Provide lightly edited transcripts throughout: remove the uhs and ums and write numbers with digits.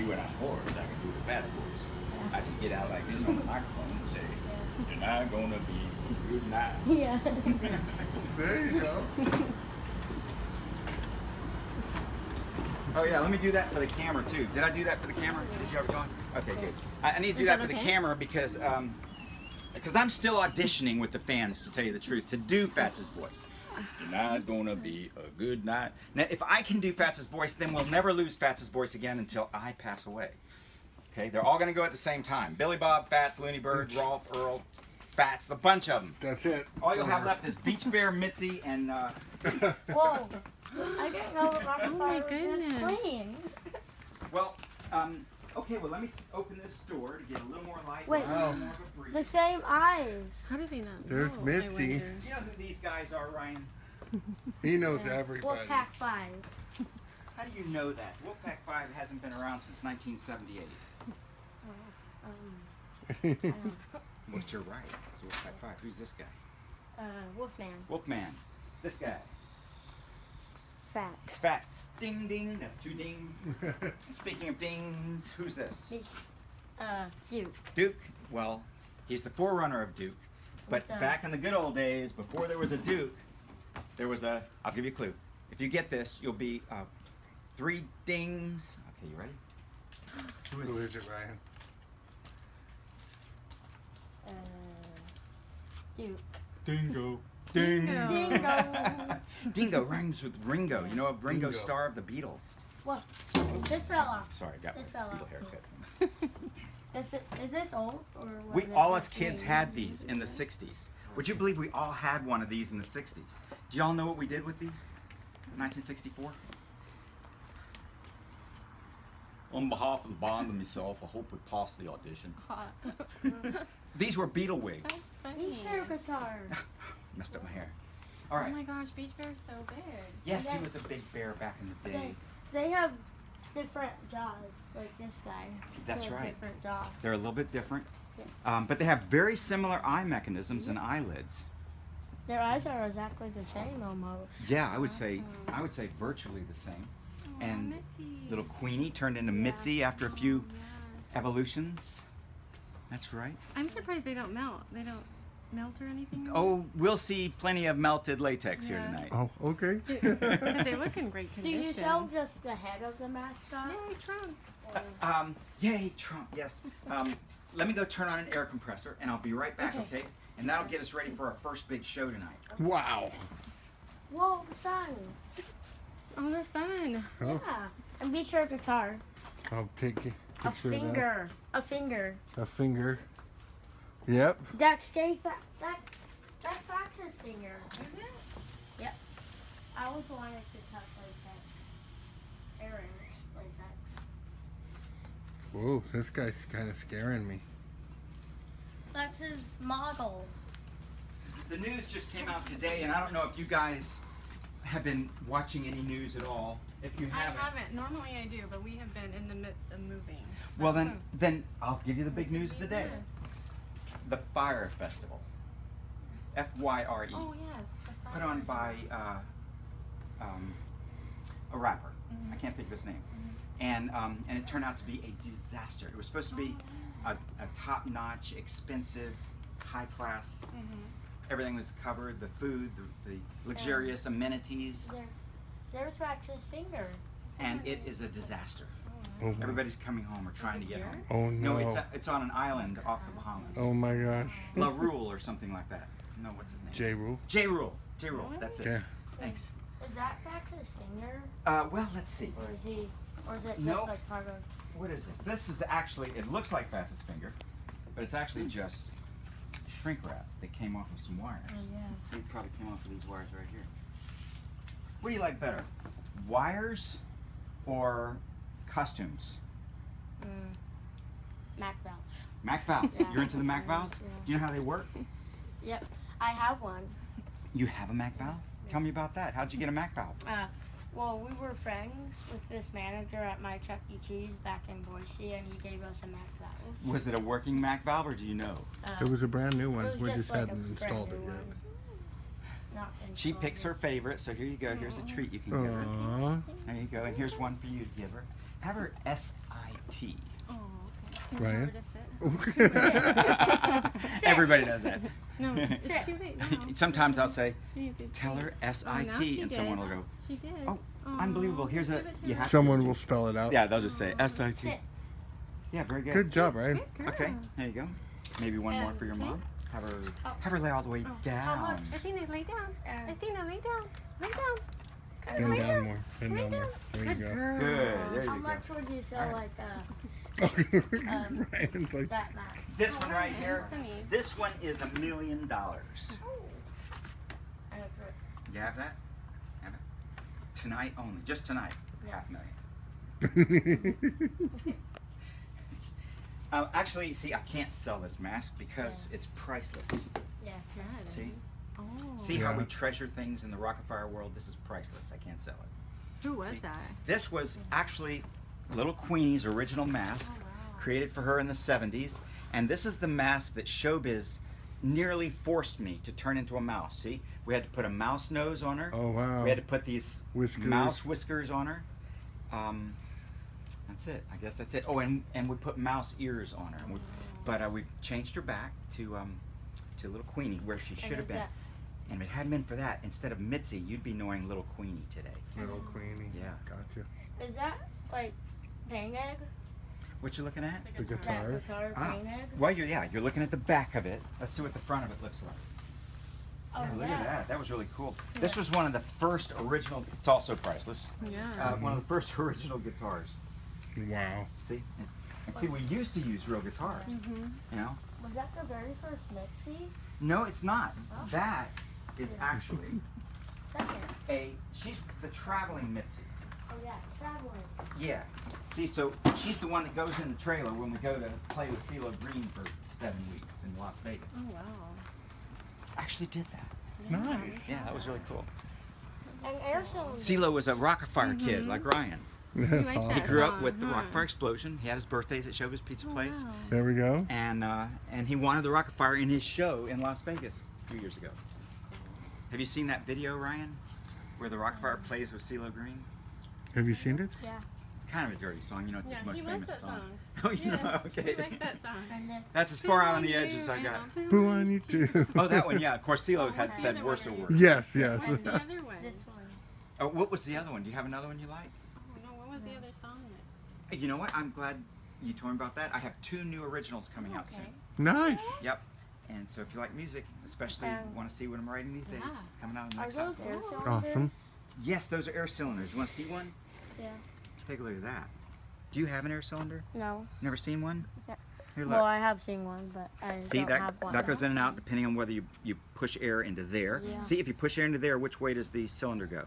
See, when I'm hoarse, I can do the fats voice. I can get out like this on the microphone and say, "Tonight gonna be a good night." Yeah. There you go. Oh yeah, let me do that for the camera too. Did I do that for the camera? Did you have it going? Okay, good. I need to do that for the camera because I'm still auditioning with the fans, to tell you the truth, to do Fats' voice. Tonight gonna be a good night. Now, if I can do Fats' voice, then we'll never lose Fats' voice again until I pass away. Okay, they're all gonna go at the same time. Billy Bob, Fats, Looney Bird, Rolf, Earl, Fats, a bunch of them. That's it. All you'll have left is Beach Bear, Mitzi, and Whoa. I didn't know the Rock-afire was this clean. well, okay, well, let me open this door to get a little more light. Wait. And a little more of a breeze. The same eyes. How do they not There's know? Mitzi. I wonder. Do you know who these guys are, Ryan? He knows everybody. Wolfpack 5. How do you know that? Wolfpack 5 hasn't been around since 1978. Well, you're right. It's Wolfpack 5. Who's this guy? Wolfman. Wolfman. This guy. Facts. Fats. Ding ding. That's 2 dings. Speaking of dings, who's this? Duke. Duke. Well, he's the forerunner of Duke. But back in the good old days, before there was a Duke, there was a. I'll give you a clue. If you get this, you'll be 3 dings. Okay, you ready? Who is it, Ryan? Duke. Dingo. Dingo. Dingo rhymes with Ringo. You know of Ringo Dingo. Starr of the Beatles? What? This fell off. Sorry, I got This my fell Beatle off, haircut. Is this old? Or was We, it all us just kids me? had these in the 60s. Would you believe we all had one of these in the 60s? Do y'all know what we did with these in 1964? On behalf of the band and myself, I hope we pass the audition. Hot. These were Beatle wigs. Beach Bear guitar. Messed up my hair. All right. Oh my gosh, Beach Bear's so big. Yes, he was a big bear back in the day. They have different jaws, like this guy. That's They have right. Different jaws. They're a little bit different, but they have very similar eye mechanisms and eyelids. Their eyes are exactly the same almost. Yeah, I would say virtually the same. Aw, And Mitzi. little Queenie turned into Mitzi after a few evolutions. That's right. I'm surprised they don't melt. They don't melt or anything? Oh, we'll see plenty of melted latex here Yeah. tonight. Oh, okay. But they look in great Do condition. you sell just the head of the mascot? Yay, Trump. Or- Yay, Trump, yes. Let me go turn on an air compressor, and I'll be right back, okay? And that'll get us ready for our first big show tonight. Wow. Whoa, the sun. Oh, the sun. Oh, Yeah. And beach bear guitar. I'll take a A picture of finger. A finger. that. A finger. Yep. That's that's Fox's finger. Yep. I always wanted to touch latex. Aaron's latex. Whoa, this guy's kind of scaring me. That's his model. The news just came out today, and I don't know if you guys have been watching any news at all. If you I haven't, haven't. Normally I do, but we have been in the midst of moving. So- well then I'll give you the big news of the day. Yes. The Fire Festival. FYRE. Oh, yes. the Put on fire. by a rapper. I can't think of his name. And it turned out to be a disaster. It was supposed to be a top-notch, expensive, high-class. Everything was covered, the food, the luxurious amenities, There's Fox's finger. and it is a disaster. Oh, my- Everybody's coming home or trying to get home. oh No, no. it's on an island off the Bahamas. Oh my gosh. La Rule or something like that. No, what's his name? J. Rule. J. Rule. J. Rule. That's it. Yeah. Thanks. Is that Fox's finger? Well, let's see. Or is it just Nope. like part of? What is this? This is actually, it looks like Fats' finger, but it's actually just shrink wrap that came off of some wires. Oh yeah. See, it probably came off of these wires right here. What do you like better? Wires or costumes? Mac valves. Mac valves. Yeah. You're into the Mac valves? Yeah. Do you know how they work? Yep. I have one. You have a Mac valve? Tell me about that. How'd you get a Mac valve? Well, we were friends with this manager at my Chuck E. Cheese back in Boise, and he gave us a Mac valve. Was it a working Mac valve, or do you know? It was a brand new one. It was We just just like hadn't a brand installed it new yet. one. Not She installed picks her yet. favorite, so here you go. Here's a treat you can give her. Aww. There you go, and here's one for you to give her. Have her S-I-T. Oh, okay. Can Ryan? you tell her to sit? Everybody does that. No, it's too late now. Sometimes I'll say, Jeez, it's tell her late. Oh, now S-I-T, she and did. someone will go, She did. oh, Aw, unbelievable. Here's a, give it to you her. have to. Someone will spell it out. Yeah, they'll just say S-I-T. Sit. Yeah, very good. Good job, Ryan. Good girl. Okay, there you go. Maybe one more for your Okay. mom. Have her lay all the way down. Athena, lay down. Uh, Athena, lay down. Lay down. Bend Lay down down. more. Bend Lay down more. down. There you go. Girl. Good, there How you go. much would you sell Alright. Ryan's like, that mask? This one right here, Anthony. this one is $1 million. And it's You have that? Have it? Tonight only, just tonight, Yeah. $500,000. Actually, see, I can't sell this mask because it's priceless. yeah. Yeah, it See? is. Oh. See how Yeah. we treasure things in the Rock-afire world? This is priceless. I can't sell it. Who was See? that? This was actually Little Queenie's original mask, Oh, wow. created for her in the 70s. And this is the mask that showbiz nearly forced me to turn into a mouse. See? We had to put a mouse nose on her. oh wow. We had to put these Whiskers. mouse whiskers on her. That's it. I guess that's it. Oh, and we put mouse ears on her. But we changed her back to Little Queenie, where she should have been. And if it hadn't been for that, instead of Mitzi, you'd be knowing Little Queenie today. Little Queenie. Yeah. Gotcha. Is that like pain egg? What you looking at? The guitar. That guitar Ah, pain egg? well, you're looking at the back of it. Let's see what the front of it looks like. Oh, Yeah, look at that. That was really cool. This was one of the first original. It's also priceless. Yeah. One of the first original guitars. Wow. See, and see, we used to use real guitars. Mm-hmm. You know? Was that the very first Mitzi? No, it's not. Oh. That is actually Second. she's the traveling Mitzi. Oh yeah, traveling. Yeah. See, so she's the one that goes in the trailer when we go to play with CeeLo Green for 7 weeks in Las Vegas. Oh, wow. Actually did that. Nice. Yeah, that was really cool. And air cylinder. CeeLo was a Rock-afire kid like Ryan. That's like awesome. He that. grew up Song, with the huh? Rock-afire Explosion. He had his birthdays at Showbiz Pizza Place. Wow. There we go. And he wanted the Rock-afire in his show in Las Vegas a few years ago. Have you seen that video, Ryan, where the Rock-afire plays with CeeLo Green? Have you seen it? Yeah. It's kind of a dirty song. You know, it's Yeah, his most he loves famous that song. song. Oh, you know? Yeah, Okay. I like that song. And this. That's as far out on the edge as I got. Boo on you too. Oh, that one, yeah. Of course, CeeLo had what's the said other worse one or are worse. you- Yes, yes. What's the other one? This one. Oh, what was the other one? Do you have another one you like? Oh, no, what was the other song? You know what? I'm glad you told me about that. I have 2 new originals coming out soon. Okay. Nice. Yep. And so if you like music, especially want to see what I'm writing these days, Yeah. it's coming out in the Are next those album. air cylinders? Awesome. Yes, those are air cylinders. You want to see one? Yeah. Take a look at that. Do you have an air cylinder? No. Never seen one? Yeah. Here, look. Well, I have seen one, but I See, don't that have one. that goes in and out depending on whether you push air into there. Yeah. See, if you push air into there, which way does the cylinder go?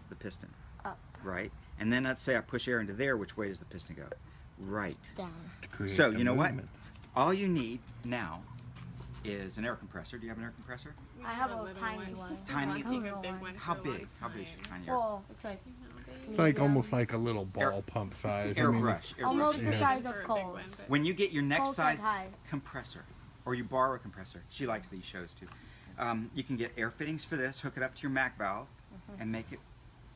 The piston. Up. Right. And then let's say I push air into there, which way does the piston go? Right. Down. To create So, the you know what? movement. All you need now is an air compressor. Do you have an air compressor? We I have a little tiny one. Tiny? I think a Little big one. one. How for a long big? How big is your time. tiny air? Well, it's like It's like medium. almost like a little ball pump size. I mean, Airbrush. Airbrush. Almost the Yeah. size For a of big Cole's. one, but- When you get your next Cole's head size high. compressor, or you borrow a compressor, she likes these shows too. You can get air fittings for this, hook it up to your Mac valve, and make it.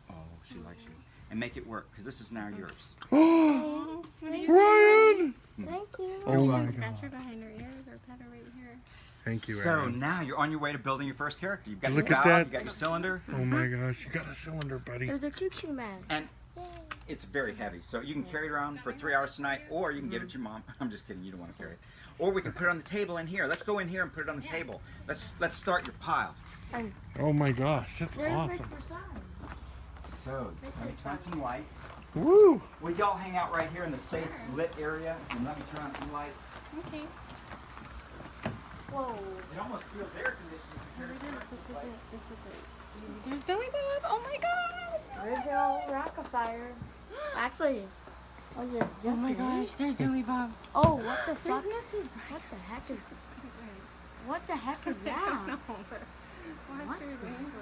Oh, she likes you. And make it work, because this is now yours. Oh, What do you Ryan! Thank you. Oh my Scratch her god. behind her ears or pet her right here. Thank you, So Aaron. now you're on your way to building your first character. You've got Look your at valve, that. you got your cylinder, Oh my gosh, you got a cylinder, buddy. There's a choo-choo mask. and Yay. it's very heavy. So you can carry it around for 3 hours tonight, or you can give it to your mom. I'm just kidding, you don't want to carry it. Or we can put it on the table in here. Let's go in here and put it on the table. Let's start your pile. And Oh my gosh, that's there's awesome. Mr. Sun. So, This let me is turn fun. some lights. Woo! Will y'all hang out right here in the safe lit area and let me turn on some lights? Okay. Whoa. It almost feels air conditioning. Here it is. This is it. This is it. There's Billy Bob. Oh my gosh. Original Rock-afire. Actually, was it just Oh my me? gosh. There's Billy Bob. Oh, what the There's fuck? Mitzi. What the heck is? What the heck is I don't that? know, but What watch your the- language.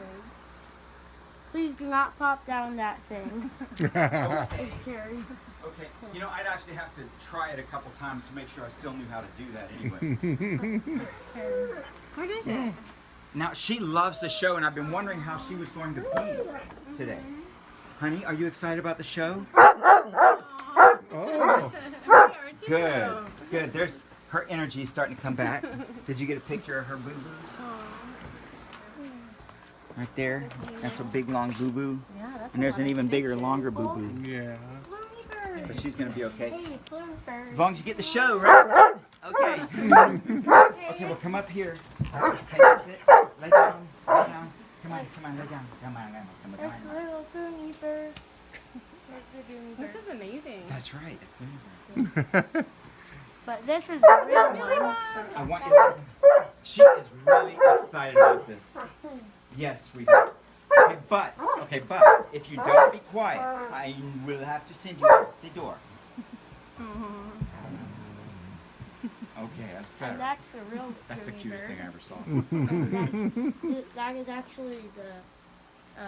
Please do not pop down that thing. It's scary. Okay, you know, I'd actually have to try it a couple times to make sure I still knew how to do that anyway. What is it? Now, she loves the show, and I've been wondering how she was going to be today. Honey, are you excited about the show? Oh, Good, good. There's her energy starting to come back. Did you get a picture of her boo-boos? Right there. That's a big long boo-boo. Yeah, that's And there's an even bigger, longer boo-boo. Yeah. Looney bird. But she's gonna be okay. Hey, looney bird. As long as you get the show, right? Okay. Okay, well come up here. Okay, sit. Lay down. Lay down. Come on, come on, lay down. Come on, come on, come on. It's little looney bird. It's the looney This bird. is amazing. That's right. It's good. But this is the real one. I want you to. She is really excited about this. Yes, sweetheart. Okay, but if you don't be quiet, I will have to send you out the door. Okay, that's better. And that's a real That's the looney cutest bird. thing I ever saw. That is actually the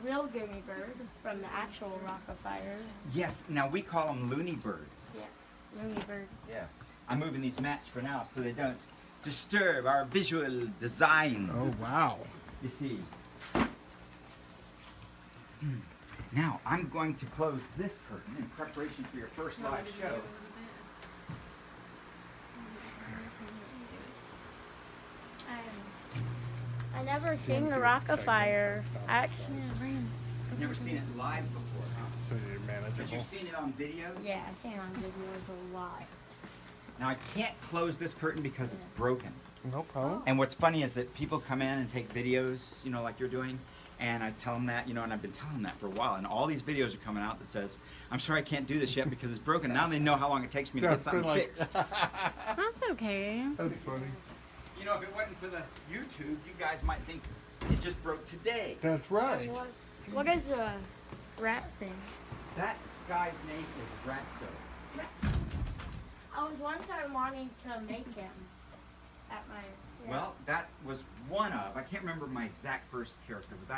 real guinea bird from the actual Rock-afire. Yes, now we call them loony bird. Yeah, looney bird. Yeah. I'm moving these mats for now so they don't disturb our visual design. Oh, wow. You see. Now, I'm going to close this curtain in preparation for your first live show. I never seen the Rock-afire. Actually, You've never seen it live before, huh? So you're But manageable. you've seen it on videos? yeah, I've seen it on videos a lot. Now, I can't close this curtain because it's broken. No problem. And what's funny is that people come in and take videos, you know, like you're doing, and I tell them that, you know, and I've been telling them that for a while, and all these videos are coming out that says, I'm sorry I can't do this yet because it's broken. Now they know how long it takes me to get That's something like- fixed. That's okay. That's funny. You know, if it wasn't for the YouTube, you guys might think it just broke today. That's right. What is the rat thing? That guy's name is Ratso. I was one time wanting to make him at my. Well, that was one of, I can't remember my exact first character, but that